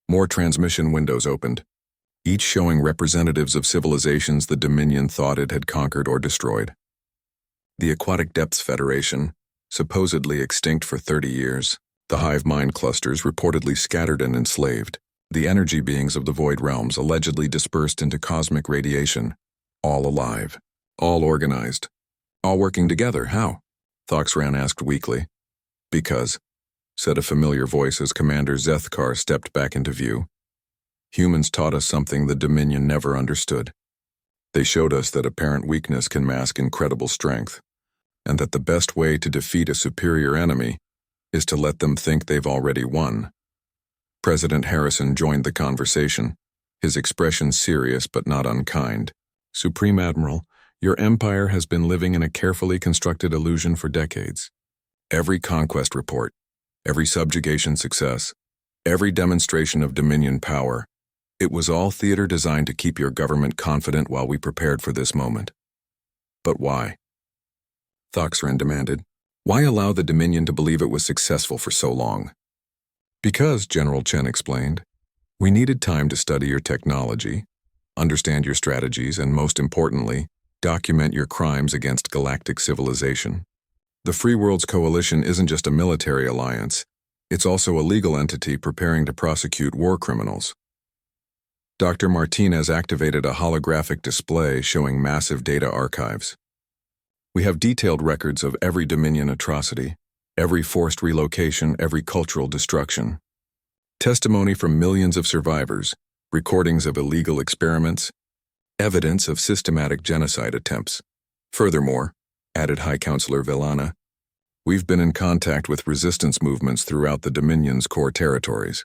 More transmission windows opened, each showing representatives of civilizations the Dominion thought it had conquered or destroyed. The Aquatic Depths Federation, supposedly extinct for 30 years, the hive mind clusters reportedly scattered and enslaved, the energy beings of the void realms allegedly dispersed into cosmic radiation, all alive, all organized, all working together. How? Thoxran asked weakly. Because, said a familiar voice as Commander Zethkar stepped back into view. Humans taught us something the Dominion never understood. They showed us that apparent weakness can mask incredible strength, and that the best way to defeat a superior enemy is to let them think they've already won. President Harrison joined the conversation, his expression serious but not unkind. Supreme Admiral, your empire has been living in a carefully constructed illusion for decades. Every conquest report, every subjugation success, every demonstration of Dominion power, it was all theater designed to keep your government confident while we prepared for this moment. But why? Thoxran demanded. Why allow the Dominion to believe it was successful for so long? Because, General Chen explained, we needed time to study your technology, understand your strategies, and most importantly, document your crimes against galactic civilization. The Free Worlds Coalition isn't just a military alliance, it's also a legal entity preparing to prosecute war criminals. Dr. Martinez activated a holographic display showing massive data archives. We have detailed records of every Dominion atrocity, every forced relocation, every cultural destruction. Testimony from millions of survivors, recordings of illegal experiments, evidence of systematic genocide attempts. Furthermore, added High Counselor Villana, we've been in contact with resistance movements throughout the Dominion's core territories.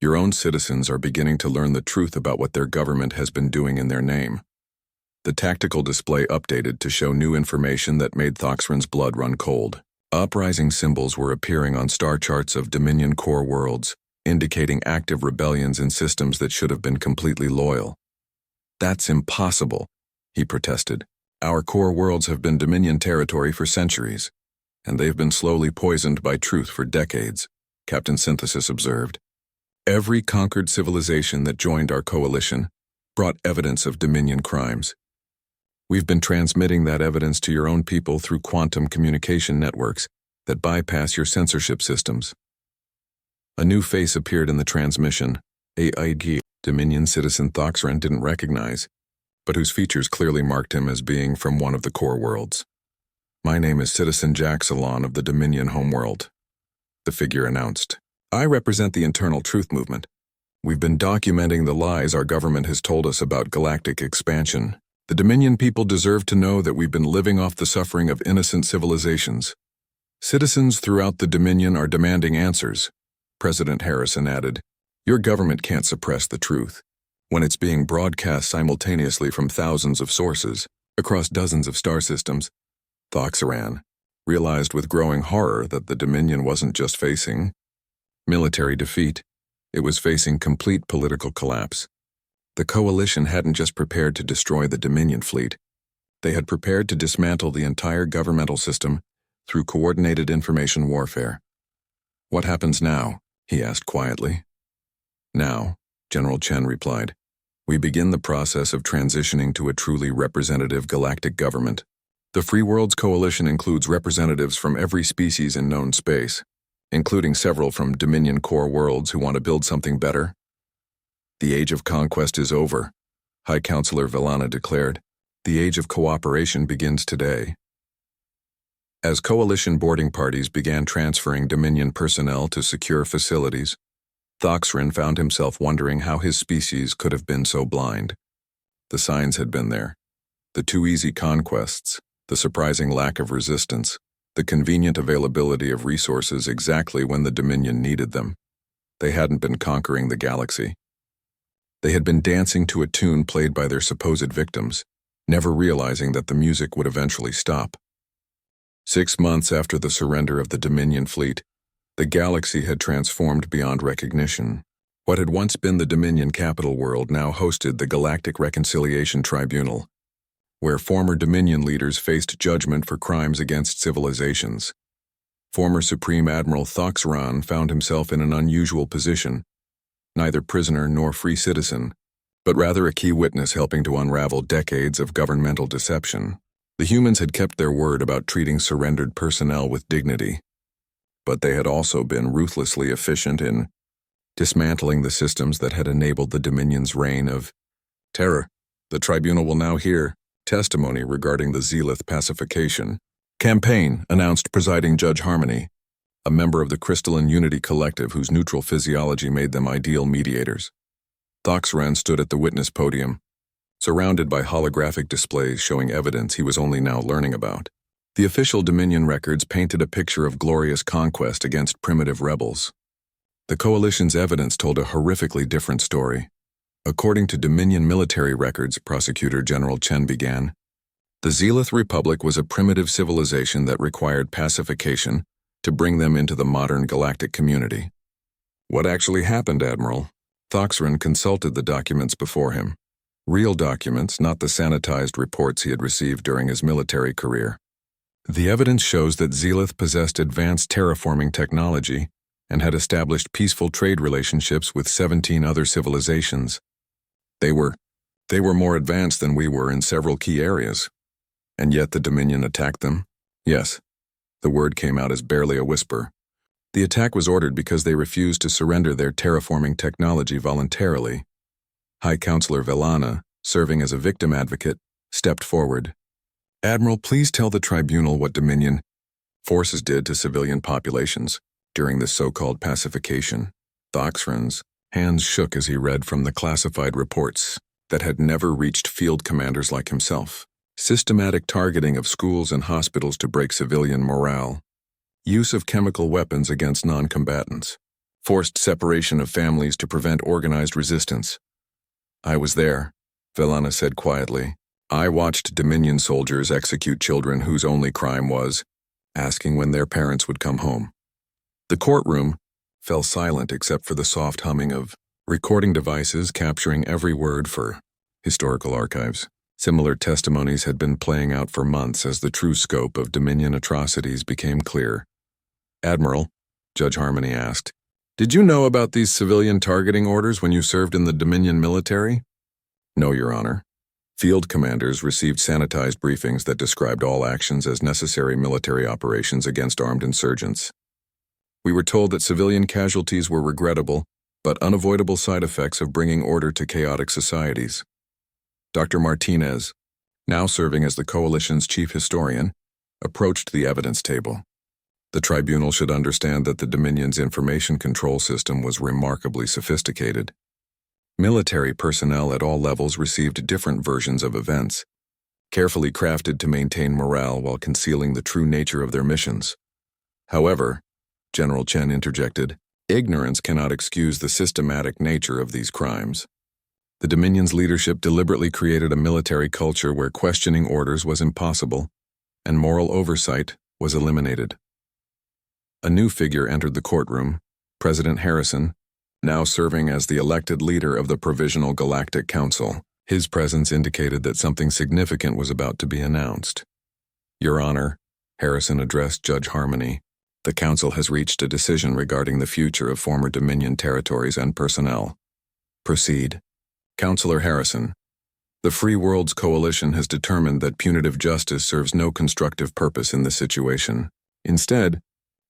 Your own citizens are beginning to learn the truth about what their government has been doing in their name. The tactical display updated to show new information that made Thoxran's blood run cold. Uprising symbols were appearing on star charts of Dominion core worlds, indicating active rebellions in systems that should have been completely loyal. That's impossible, he protested. Our core worlds have been Dominion territory for centuries, and they've been slowly poisoned by truth for decades, Captain Synthesis observed. Every conquered civilization that joined our coalition brought evidence of Dominion crimes. We've been transmitting that evidence to your own people through quantum communication networks that bypass your censorship systems. A new face appeared in the transmission, AIG, Dominion citizen Thoxran didn't recognize, but whose features clearly marked him as being from one of the core worlds. My name is Citizen Jack Salon of the Dominion homeworld, the figure announced. I represent the Internal Truth Movement, We've been documenting the lies our government has told us about galactic expansion. The Dominion people deserve to know that we've been living off the suffering of innocent civilizations. Citizens throughout the Dominion are demanding answers. President Harrison added, "Your government can't suppress the truth when it's being broadcast simultaneously from thousands of sources across dozens of star systems." Thoxeran realized with growing horror that the Dominion wasn't just facing military defeat, it was facing complete political collapse. The coalition hadn't just prepared to destroy the Dominion fleet. They had prepared to dismantle the entire governmental system through coordinated information warfare. "What happens now?" he asked quietly. "Now," General Chen replied, "we begin the process of transitioning to a truly representative galactic government. The Free Worlds Coalition includes representatives from every species in known space, including several from Dominion core worlds who want to build something better. The age of conquest is over," High Counselor Velana declared. "The age of cooperation begins today." As coalition boarding parties began transferring Dominion personnel to secure facilities, Thoxeran found himself wondering how his species could have been so blind. The signs had been there. The too easy conquests, the surprising lack of resistance, the convenient availability of resources exactly when the Dominion needed them. They hadn't been conquering the galaxy. They had been dancing to a tune played by their supposed victims, never realizing that the music would eventually stop. 6 months after the surrender of the Dominion fleet, the galaxy had transformed beyond recognition. What had once been the Dominion capital world now hosted the Galactic Reconciliation Tribunal, where former Dominion leaders faced judgment for crimes against civilizations. Former Supreme Admiral Thoxeran found himself in an unusual position, neither prisoner nor free citizen, but rather a key witness helping to unravel decades of governmental deception. The humans had kept their word about treating surrendered personnel with dignity, but they had also been ruthlessly efficient in dismantling the systems that had enabled the Dominion's reign of terror. The tribunal will now hear testimony regarding the Zealoth pacification campaign, announced Presiding Judge Harmony, a member of the Crystalline Unity Collective whose neutral physiology made them ideal mediators. Thoxeran stood at the witness podium, surrounded by holographic displays showing evidence he was only now learning about. The official Dominion records painted a picture of glorious conquest against primitive rebels. The Coalition's evidence told a horrifically different story. According to Dominion military records, Prosecutor General Chen began, the Zealoth Republic was a primitive civilization that required pacification to bring them into the modern galactic community. What actually happened, Admiral? Thoxeran consulted the documents before him. Real documents, not the sanitized reports he had received during his military career. The evidence shows that Zealoth possessed advanced terraforming technology and had established peaceful trade relationships with 17 other civilizations. They were more advanced than we were in several key areas. And yet the Dominion attacked them? Yes. The word came out as barely a whisper. The attack was ordered because they refused to surrender their terraforming technology voluntarily. High Counselor Velana, serving as a victim advocate, stepped forward. Admiral, please tell the tribunal what Dominion forces did to civilian populations during this so-called pacification. Thoxeran's hands shook as he read from the classified reports that had never reached field commanders like himself. Systematic targeting of schools and hospitals to break civilian morale. Use of chemical weapons against non-combatants. Forced separation of families to prevent organized resistance. I was there, Velana said quietly. I watched Dominion soldiers execute children whose only crime was asking when their parents would come home. The courtroom fell silent except for the soft humming of recording devices capturing every word for historical archives. Similar testimonies had been playing out for months as the true scope of Dominion atrocities became clear. Admiral, Judge Harmony asked, did you know about these civilian targeting orders when you served in the Dominion military? No, Your Honor. Field commanders received sanitized briefings that described all actions as necessary military operations against armed insurgents. We were told that civilian casualties were regrettable, but unavoidable side effects of bringing order to chaotic societies. Dr. Martinez, now serving as the Coalition's chief historian, approached the evidence table. The tribunal should understand that the Dominion's information control system was remarkably sophisticated. Military personnel at all levels received different versions of events, carefully crafted to maintain morale while concealing the true nature of their missions. However, General Chen interjected, ignorance cannot excuse the systematic nature of these crimes. The Dominion's leadership deliberately created a military culture where questioning orders was impossible, and moral oversight was eliminated. A new figure entered the courtroom, President Harrison, now serving as the elected leader of the Provisional Galactic Council. His presence indicated that something significant was about to be announced. Your Honor, Harrison addressed Judge Harmony, the Council has reached a decision regarding the future of former Dominion territories and personnel. Proceed. Counselor Harrison, the Free Worlds Coalition has determined that punitive justice serves no constructive purpose in this situation. Instead,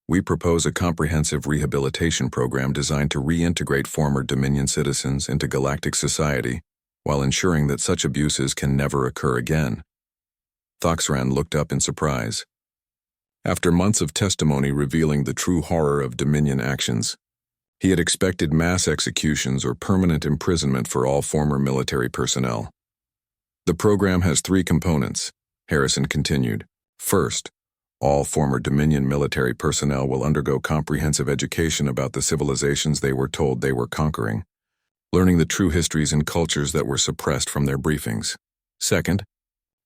we propose a comprehensive rehabilitation program designed to reintegrate former Dominion citizens into galactic society while ensuring that such abuses can never occur again. Thoxran looked up in surprise. After months of testimony revealing the true horror of Dominion actions, he had expected mass executions or permanent imprisonment for all former military personnel. The program has 3 components, Harrison continued. First, all former Dominion military personnel will undergo comprehensive education about the civilizations they were told they were conquering, learning the true histories and cultures that were suppressed from their briefings. Second,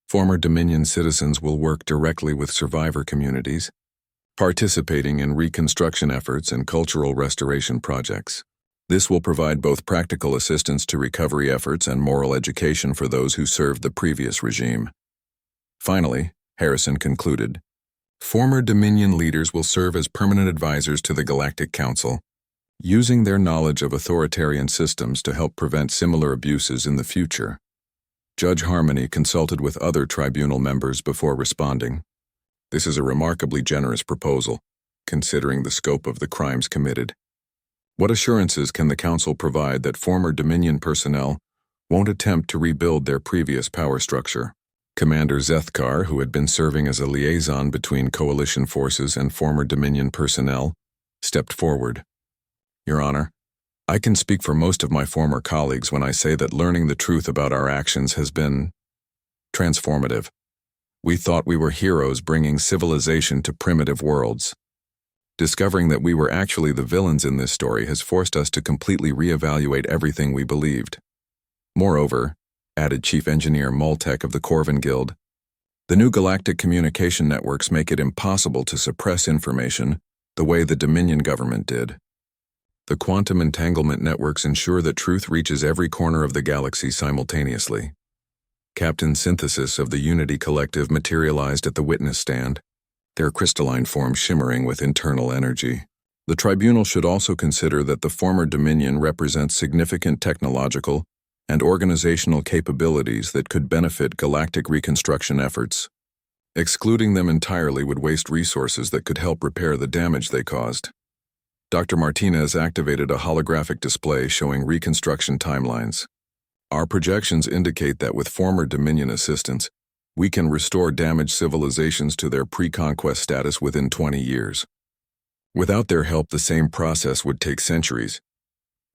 former Dominion citizens will work directly with survivor communities, participating in reconstruction efforts and cultural restoration projects. This will provide both practical assistance to recovery efforts and moral education for those who served the previous regime. Finally, Harrison concluded, former Dominion leaders will serve as permanent advisors to the Galactic Council, using their knowledge of authoritarian systems to help prevent similar abuses in the future. Judge Harmony consulted with other tribunal members before responding. This is a remarkably generous proposal, considering the scope of the crimes committed. What assurances can the Council provide that former Dominion personnel won't attempt to rebuild their previous power structure? Commander Zethkar, who had been serving as a liaison between Coalition forces and former Dominion personnel, stepped forward. Your Honor, I can speak for most of my former colleagues when I say that learning the truth about our actions has been transformative. We thought we were heroes bringing civilization to primitive worlds. Discovering that we were actually the villains in this story has forced us to completely reevaluate everything we believed. Moreover, added Chief Engineer Multek of the Corvin Guild, the new galactic communication networks make it impossible to suppress information the way the Dominion government did. The quantum entanglement networks ensure that truth reaches every corner of the galaxy simultaneously. Captain Synthesis of the Unity Collective materialized at the witness stand, their crystalline form shimmering with internal energy. The tribunal should also consider that the former Dominion represents significant technological and organizational capabilities that could benefit galactic reconstruction efforts. Excluding them entirely would waste resources that could help repair the damage they caused. Dr. Martinez activated a holographic display showing reconstruction timelines. Our projections indicate that with former Dominion assistance, we can restore damaged civilizations to their pre-conquest status within 20 years. Without their help, the same process would take centuries.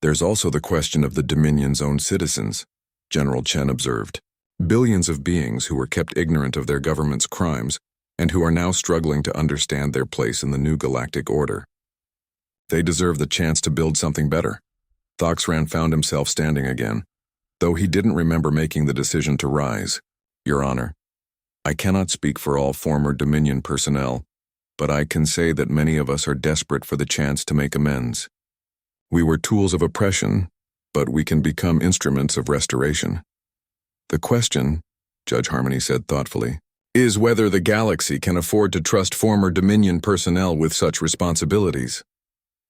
There's also the question of the Dominion's own citizens, General Chen observed. Billions of beings who were kept ignorant of their government's crimes and who are now struggling to understand their place in the new galactic order. They deserve the chance to build something better. Thoxran found himself standing again, though he didn't remember making the decision to rise. Your Honor, I cannot speak for all former Dominion personnel, but I can say that many of us are desperate for the chance to make amends. We were tools of oppression, but we can become instruments of restoration. The question, Judge Harmony said thoughtfully, is whether the galaxy can afford to trust former Dominion personnel with such responsibilities.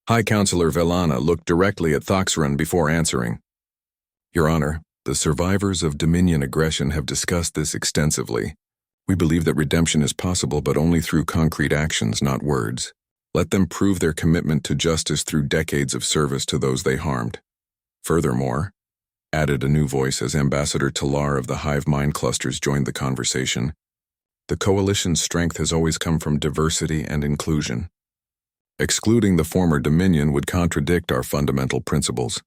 High Counselor Velana looked directly at Thoxran before answering. Your Honor, the survivors of Dominion aggression have discussed this extensively. We believe that redemption is possible, but only through concrete actions, not words. Let them prove their commitment to justice through decades of service to those they harmed. Furthermore, added a new voice as Ambassador Talar of the Hive Mind Clusters joined the conversation, the Coalition's strength has always come from diversity and inclusion. Excluding the former Dominion would contradict our fundamental principles.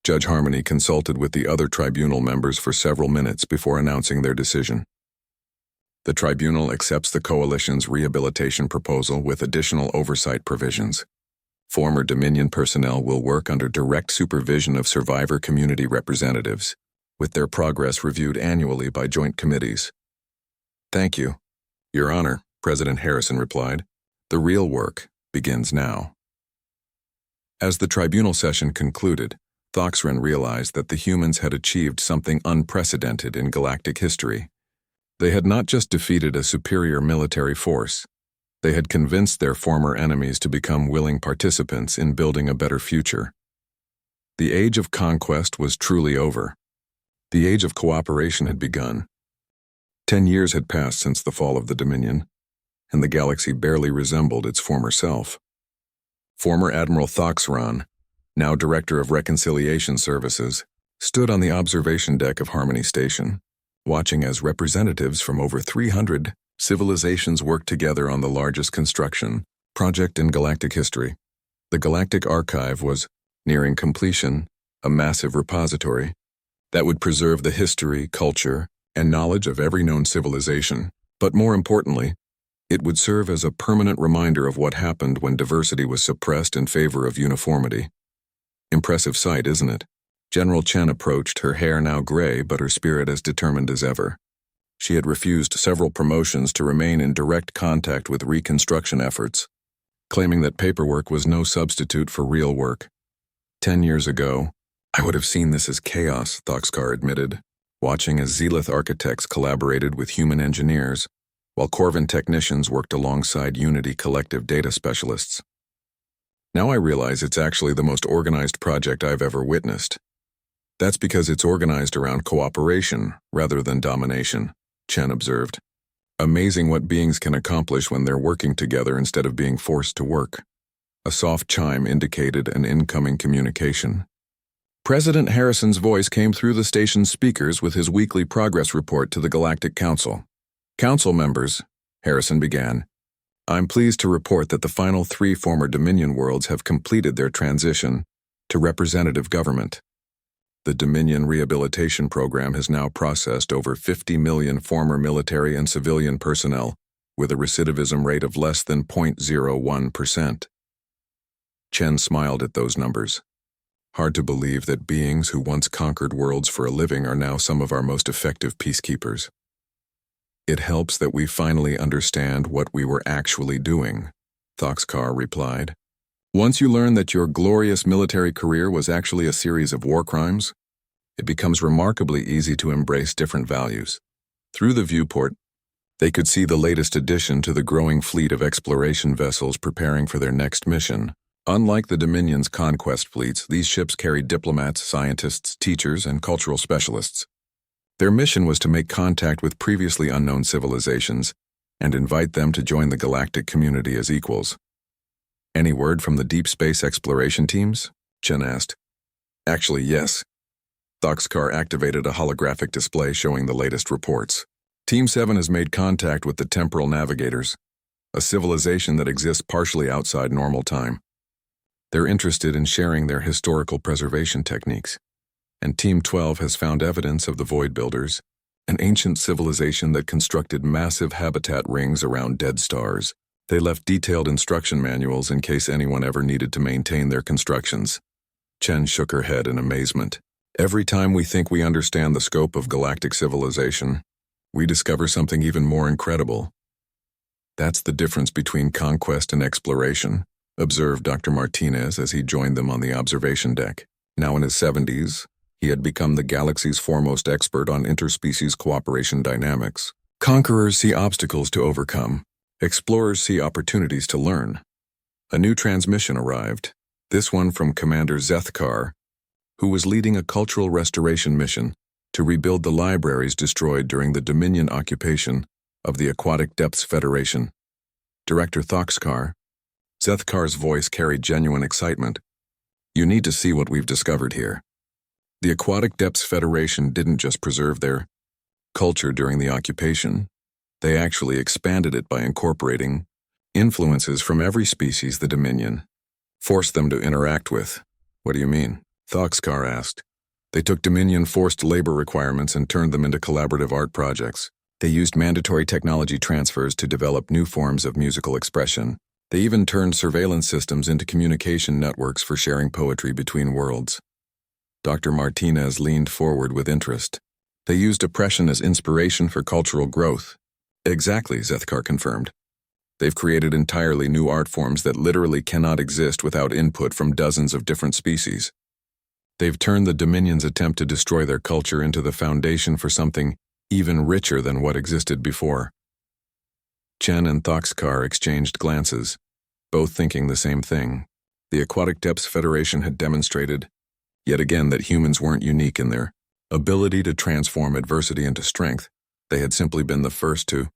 Judge Harmony consulted with the other tribunal members for several minutes before announcing their decision. The tribunal accepts the coalition's rehabilitation proposal with additional oversight provisions. Former Dominion personnel will work under direct supervision of survivor community representatives, with their progress reviewed annually by joint committees. Thank you, Your Honor, President Harrison replied. The real work begins now. As the tribunal session concluded, Thoxren realized that the humans had achieved something unprecedented in galactic history. They had not just defeated a superior military force. They had convinced their former enemies to become willing participants in building a better future. The age of conquest was truly over. The age of cooperation had begun. 10 years had passed since the fall of the Dominion, and the galaxy barely resembled its former self. Former Admiral Thoxren, now Director of Reconciliation Services, stood on the observation deck of Harmony Station, watching as representatives from over 300 civilizations worked together on the largest construction project in galactic history. The Galactic Archive was nearing completion, a massive repository that would preserve the history, culture, and knowledge of every known civilization. But more importantly, it would serve as a permanent reminder of what happened when diversity was suppressed in favor of uniformity. Impressive sight, isn't it? General Chen approached, her hair now gray but her spirit as determined as ever. She had refused several promotions to remain in direct contact with reconstruction efforts, claiming that paperwork was no substitute for real work. 10 years ago, I would have seen this as chaos, Thoxcar admitted, watching as Zealoth architects collaborated with human engineers, while Corvin technicians worked alongside Unity collective data specialists. Now I realize it's actually the most organized project I've ever witnessed. That's because it's organized around cooperation rather than domination, Chen observed. Amazing what beings can accomplish when they're working together instead of being forced to work. A soft chime indicated an incoming communication. President Harrison's voice came through the station's speakers with his weekly progress report to the Galactic Council. Council members, Harrison began, I'm pleased to report that the final 3 former Dominion worlds have completed their transition to representative government. The Dominion Rehabilitation Program has now processed over 50 million former military and civilian personnel, with a recidivism rate of less than 0.01%. Chen smiled at those numbers. Hard to believe that beings who once conquered worlds for a living are now some of our most effective peacekeepers. It helps that we finally understand what we were actually doing, Thoxcar replied. Once you learn that your glorious military career was actually a series of war crimes, it becomes remarkably easy to embrace different values. Through the viewport, they could see the latest addition to the growing fleet of exploration vessels preparing for their next mission. Unlike the Dominion's conquest fleets, these ships carried diplomats, scientists, teachers, and cultural specialists. Their mission was to make contact with previously unknown civilizations and invite them to join the galactic community as equals. Any word from the deep space exploration teams? Chen asked. Actually, yes. Thoxcar activated a holographic display showing the latest reports. Team 7 has made contact with the Temporal Navigators, a civilization that exists partially outside normal time. They're interested in sharing their historical preservation techniques. And Team 12 has found evidence of the Void Builders, an ancient civilization that constructed massive habitat rings around dead stars. They left detailed instruction manuals in case anyone ever needed to maintain their constructions. Chen shook her head in amazement. Every time we think we understand the scope of galactic civilization, we discover something even more incredible. That's the difference between conquest and exploration, observed Dr. Martinez as he joined them on the observation deck. Now in his 70s, he had become the galaxy's foremost expert on interspecies cooperation dynamics. Conquerors see obstacles to overcome. Explorers see opportunities to learn. A new transmission arrived, this one from Commander Zethkar, who was leading a cultural restoration mission to rebuild the libraries destroyed during the Dominion occupation of the Aquatic Depths Federation. Director Thoxcar, Zethkar's voice carried genuine excitement. You need to see what we've discovered here. The Aquatic Depths Federation didn't just preserve their culture during the occupation. They actually expanded it by incorporating influences from every species the Dominion forced them to interact with. What do you mean? Thoxcar asked. They took Dominion forced labor requirements and turned them into collaborative art projects. They used mandatory technology transfers to develop new forms of musical expression. They even turned surveillance systems into communication networks for sharing poetry between worlds. Dr. Martinez leaned forward with interest. They used oppression as inspiration for cultural growth. Exactly, Zethkar confirmed. They've created entirely new art forms that literally cannot exist without input from dozens of different species. They've turned the Dominion's attempt to destroy their culture into the foundation for something even richer than what existed before. Chen and Thoxcar exchanged glances, both thinking the same thing. The Aquatic Depths Federation had demonstrated, yet again, that humans weren't unique in their ability to transform adversity into strength. They had simply been the first to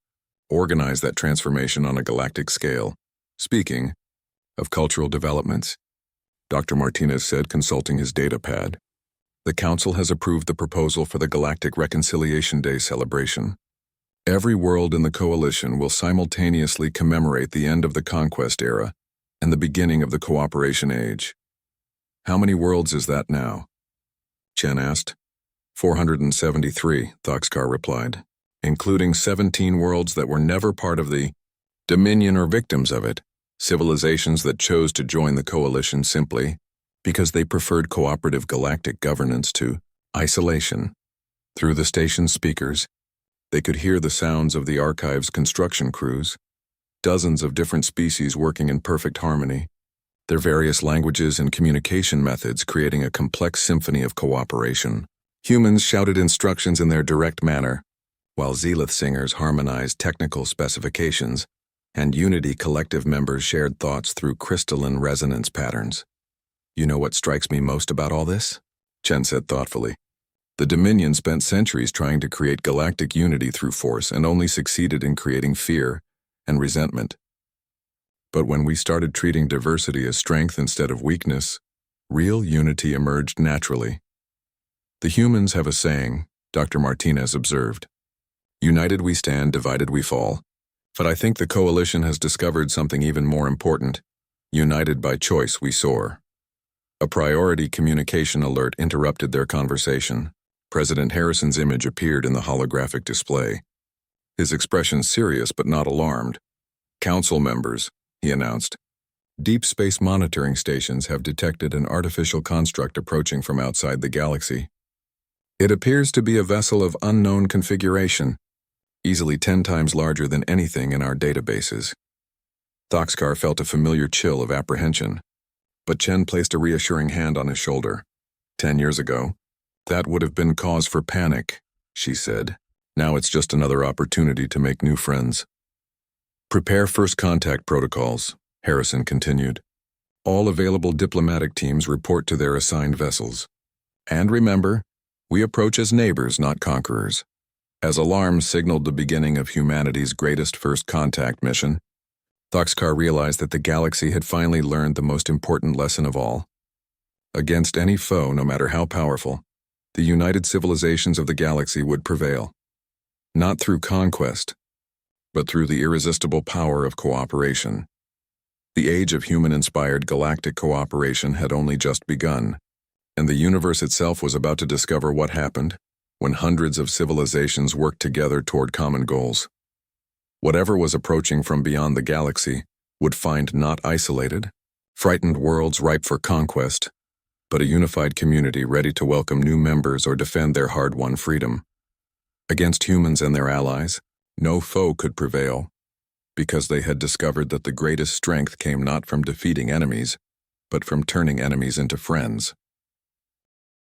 organize that transformation on a galactic scale. Speaking of cultural developments, Dr. Martinez said, consulting his data pad, the Council has approved the proposal for the Galactic Reconciliation Day celebration. Every world in the Coalition will simultaneously commemorate the end of the Conquest era and the beginning of the Cooperation Age. How many worlds is that now? Chen asked. 473, Thoxcar replied, including 17 worlds that were never part of the Dominion or victims of it, civilizations that chose to join the Coalition simply because they preferred cooperative galactic governance to isolation. Through the station's speakers, they could hear the sounds of the Archive's construction crews, dozens of different species working in perfect harmony, their various languages and communication methods creating a complex symphony of cooperation. Humans shouted instructions in their direct manner, while Zealoth singers harmonized technical specifications, and Unity collective members shared thoughts through crystalline resonance patterns. You know what strikes me most about all this? Chen said thoughtfully. The Dominion spent centuries trying to create galactic unity through force and only succeeded in creating fear and resentment. But when we started treating diversity as strength instead of weakness, real unity emerged naturally. The humans have a saying, Dr. Martinez observed. United we stand, divided we fall. But I think the Coalition has discovered something even more important. United by choice we soar. A priority communication alert interrupted their conversation. President Harrison's image appeared in the holographic display. His expression serious but not alarmed. Council members, he announced. Deep space monitoring stations have detected an artificial construct approaching from outside the galaxy. It appears to be a vessel of unknown configuration, easily 10 times larger than anything in our databases. Thoxcar felt a familiar chill of apprehension, but Chen placed a reassuring hand on his shoulder. 10 years ago, that would have been cause for panic, she said. Now it's just another opportunity to make new friends. Prepare first contact protocols, Harrison continued. All available diplomatic teams report to their assigned vessels. And remember, we approach as neighbors, not conquerors. As alarms signaled the beginning of humanity's greatest first contact mission, Thoxcar realized that the galaxy had finally learned the most important lesson of all. Against any foe, no matter how powerful, the united civilizations of the galaxy would prevail. Not through conquest, but through the irresistible power of cooperation. The age of human-inspired galactic cooperation had only just begun, and the universe itself was about to discover what happened when hundreds of civilizations worked together toward common goals. Whatever was approaching from beyond the galaxy would find not isolated, frightened worlds ripe for conquest, but a unified community ready to welcome new members or defend their hard-won freedom. Against humans and their allies, no foe could prevail, because they had discovered that the greatest strength came not from defeating enemies, but from turning enemies into friends.